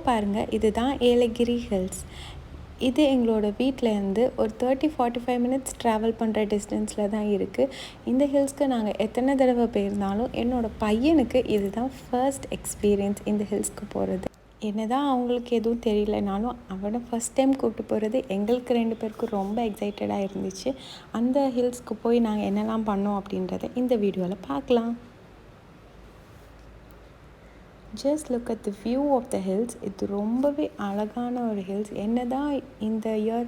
பாருங்கள், இதுதான் ஏலகிரி ஹில்ஸ். இது எங்களோட வீட்டிலேருந்து ஒரு 30-45 மினிட்ஸ் ட்ராவல் பண்ணுற டிஸ்டன்ஸில் தான் இருக்குது. இந்த ஹில்ஸ்க்கு நாங்கள் எத்தனை தடவை போயிருந்தாலும் என்னோடய பையனுக்கு இதுதான் ஃபர்ஸ்ட் எக்ஸ்பீரியன்ஸ் இந்த ஹில்ஸ்க்கு போகிறது. என்னதான் அவங்களுக்கு எதுவும் தெரியலனாலும் அவனை ஃபஸ்ட் டைம் கூப்பிட்டு போகிறது எங்களுக்கு 2 பேருக்கும் ரொம்ப எக்ஸைட்டடாக இருந்துச்சு. அந்த ஹில்ஸ்க்கு போய் நாங்கள் என்னெல்லாம் பண்ணோம் அப்படின்றத இந்த வீடியோவில் பார்க்கலாம். Just look at the view of the hills. இது ரொம்பவே அழகான ஒரு ஹில்ஸ். என்ன தான் இந்த இயர்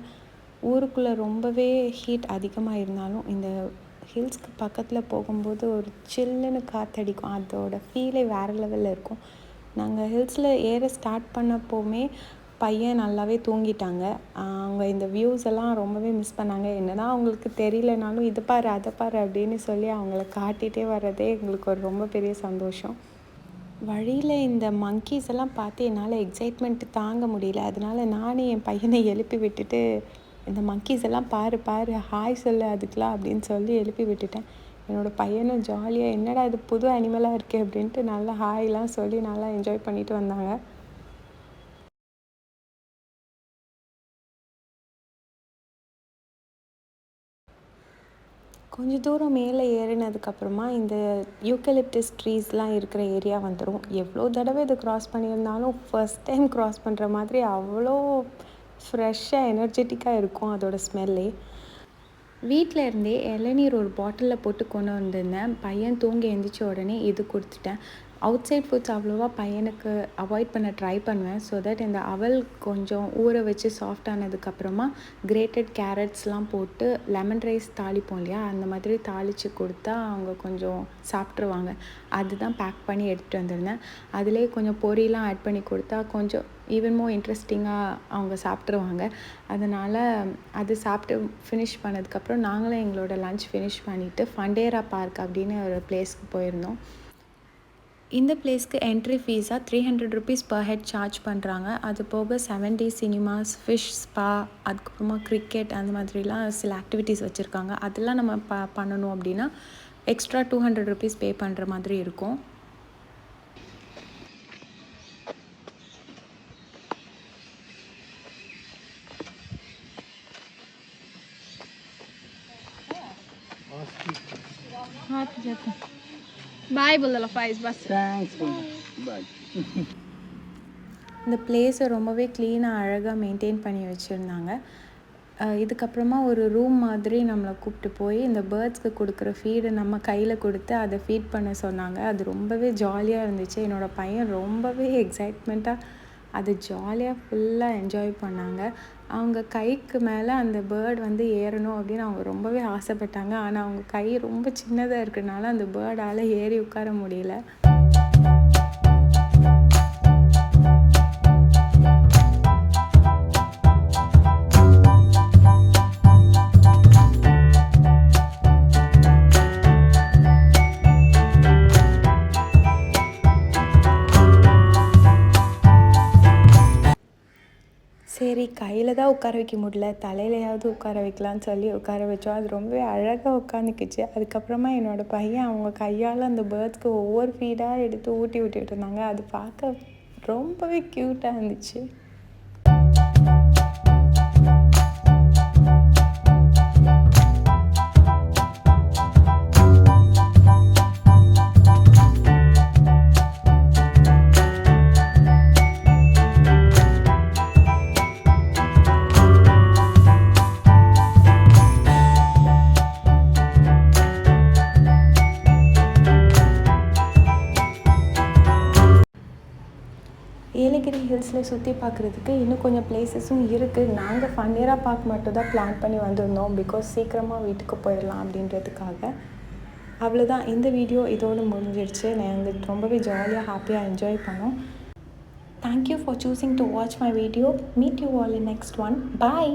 ஊருக்குள்ளே ரொம்பவே ஹீட் அதிகமாக இருந்தாலும் இந்த ஹில்ஸ்க்கு பக்கத்தில் போகும்போது ஒரு சில்லுன்னு காற்றடிக்கும். அதோட ஃபீலே வேறு லெவலில் இருக்கும். நாங்கள் ஹில்ஸில் ஏற ஸ்டார்ட் பண்ணப்போவுமே பையன் நல்லாவே தூங்கிட்டாங்க. அவங்க இந்த வியூஸ் எல்லாம் ரொம்பவே மிஸ் பண்ணாங்க. என்னதான் அவங்களுக்கு தெரியலனாலும் இதை பாரு அதை பாரு அப்படின்னு சொல்லி அவங்கள காட்டிகிட்டே வர்றதே எங்களுக்கு ஒரு ரொம்ப பெரிய சந்தோஷம். வழியில் இந்த மங்கீஸ் எல்லாம் பார்த்து என்னால் எக்ஸைட்மெண்ட் தாங்க முடியல. அதனால் நானே என் பையனை எழுப்பி விட்டுட்டு இந்த மங்கீஸ் எல்லாம் பாரு பாரு ஹாய் சொல்லு அதுக்கெலாம் அப்படின்னு சொல்லி எழுப்பி விட்டுட்டேன். என்னோடய பையனும் ஜாலியாக என்னடா இது புது அனிமலாக இருக்கே அப்படின்ட்டு நல்லா ஹாய்லாம் சொல்லி நல்லா என்ஜாய் பண்ணிட்டு வந்தாங்க. கொஞ்சம் தூரம் மேலே ஏறினதுக்கப்புறமா இந்த யூக்கலிப்டஸ் ட்ரீஸ்லாம் இருக்கிற ஏரியா வந்துடும். எவ்வளோ தடவை இது க்ராஸ் பண்ணியிருந்தாலும் ஃபர்ஸ்ட் டைம் க்ராஸ் பண்ணுற மாதிரி அவ்வளோ ஃப்ரெஷ்ஷாக எனர்ஜெட்டிக்காக இருக்கும் அதோடய ஸ்மெல்லே. வீட்டில் இருந்தே இளநீர் ஒரு பாட்டிலில் போட்டு கொண்டு வந்திருந்தேன். பையன் தூங்கி எழுந்திரிச்ச உடனே இது கொடுத்துட்டேன். அவுட் சைட் ஃபுட்ஸ் அவ்வளோவா பையனுக்கு அவாய்ட் பண்ண ட்ரை பண்ணுவேன். ஸோ தட் இந்த அவல் கொஞ்சம் ஊற வச்சு சாஃப்ட் ஆனதுக்கப்புறமா கிரேட்டட் கேரட்ஸ்லாம் போட்டு லெமன் ரைஸ் தாளிப்போம் இல்லையா, அந்த மாதிரி தாளித்து கொடுத்தா அவங்க கொஞ்சம் சாப்பிட்ருவாங்க. அதுதான் பேக் பண்ணி எடுத்துகிட்டு வந்திருந்தேன். அதிலே கொஞ்சம் பொரியெலாம் ஆட் பண்ணி கொடுத்தா கொஞ்சம் ஈவன் மோர் இன்ட்ரெஸ்டிங்காக அவங்க சாப்பிட்ருவாங்க. அதனால் அது சாப்பிட்டு ஃபினிஷ் பண்ணதுக்கப்புறம் நாங்களும் எங்களோட லன்ச் ஃபினிஷ் பண்ணிவிட்டு ஃபண்டேரா பார்க் அப்படின்னு ஒரு பிளேஸ்க்கு போயிருந்தோம். இந்த பிளேஸ்க்கு என்ட்ரி ஃபீஸாக 300 rupees பர் ஹெட் சார்ஜ் பண்ணுறாங்க. அது போக 7 days சினிமாஸ், ஃபிஷ் ஸ்பா, அதுக்கப்புறமா கிரிக்கெட் அந்த மாதிரிலாம் சில ஆக்டிவிட்டீஸ் வச்சுருக்காங்க. அதெல்லாம் நம்ம பண்ணணும் அப்படின்னா எக்ஸ்ட்ரா 200 rupees பே பண்ணுற மாதிரி இருக்கும். बाय बोल फाइज बस थैंक्स बाय. இந்த பிளேஸை ரொம்பவே க்ளீனாக அழகாக மெயின்டைன் பண்ணி வச்சுருந்தாங்க. இதுக்கப்புறமா ஒரு ரூம் மாதிரி நம்மளை கூப்பிட்டு போய் இந்த பேர்ட்ஸ்க்கு கொடுக்குற ஃபீடு நம்ம கையில் கொடுத்து அதை ஃபீட் பண்ண சொன்னாங்க. அது ரொம்பவே ஜாலியாக இருந்துச்சு. என்னோடய பையன் ரொம்பவே எக்ஸைட்மெண்ட்டாக அது ஜாலியாக ஃபுல்லாக என்ஜாய் பண்ணாங்க. அவங்க கைக்கு மேலே அந்த பேர்ட் வந்து ஏறணும் அப்படின்னு அவங்க ரொம்பவே ஆசைப்பட்டாங்க. ஆனால் அவங்க கை ரொம்ப சின்னதாக இருக்கிறதுனால அந்த பேர்டால் ஏறி உட்கார முடியல. சரி, கையில் தான் உட்கார வைக்க முடியல, தலையிலையாவது உட்கார வைக்கலான்னு சொல்லி உட்கார வச்சோம். அது ரொம்பவே அழகாக உட்காந்துக்குச்சு. அதுக்கப்புறமா என்னோடய பையன் அவங்க கையால் அந்த பேர்ட்ஸ்க்கு ஒவ்வொரு ஃபீடாக எடுத்து ஊட்டி விட்டுட்டு இருந்தாங்க. அது பார்க்க ரொம்பவே க்யூட்டாக இருந்துச்சு. ஏலகிரி ஹில்ஸில் சுற்றி பார்க்குறதுக்கு இன்னும் கொஞ்சம் பிளேசஸும் இருக்குது. நாங்கள் ஃபண்டேரா பார்க் மட்டும் தான் பிளான் பண்ணி வந்திருந்தோம். பிகாஸ் சீக்கிரமாக வீட்டுக்கு போயிடலாம் அப்படின்றதுக்காக. அவ்வளோதான், இந்த வீடியோ இதோடு முடிஞ்சிடுச்சு. நாங்கள் ரொம்பவே ஜாலியாக ஹாப்பியாக என்ஜாய் பண்ணோம். Thank you for choosing to watch my video. Meet you all in next one. Bye.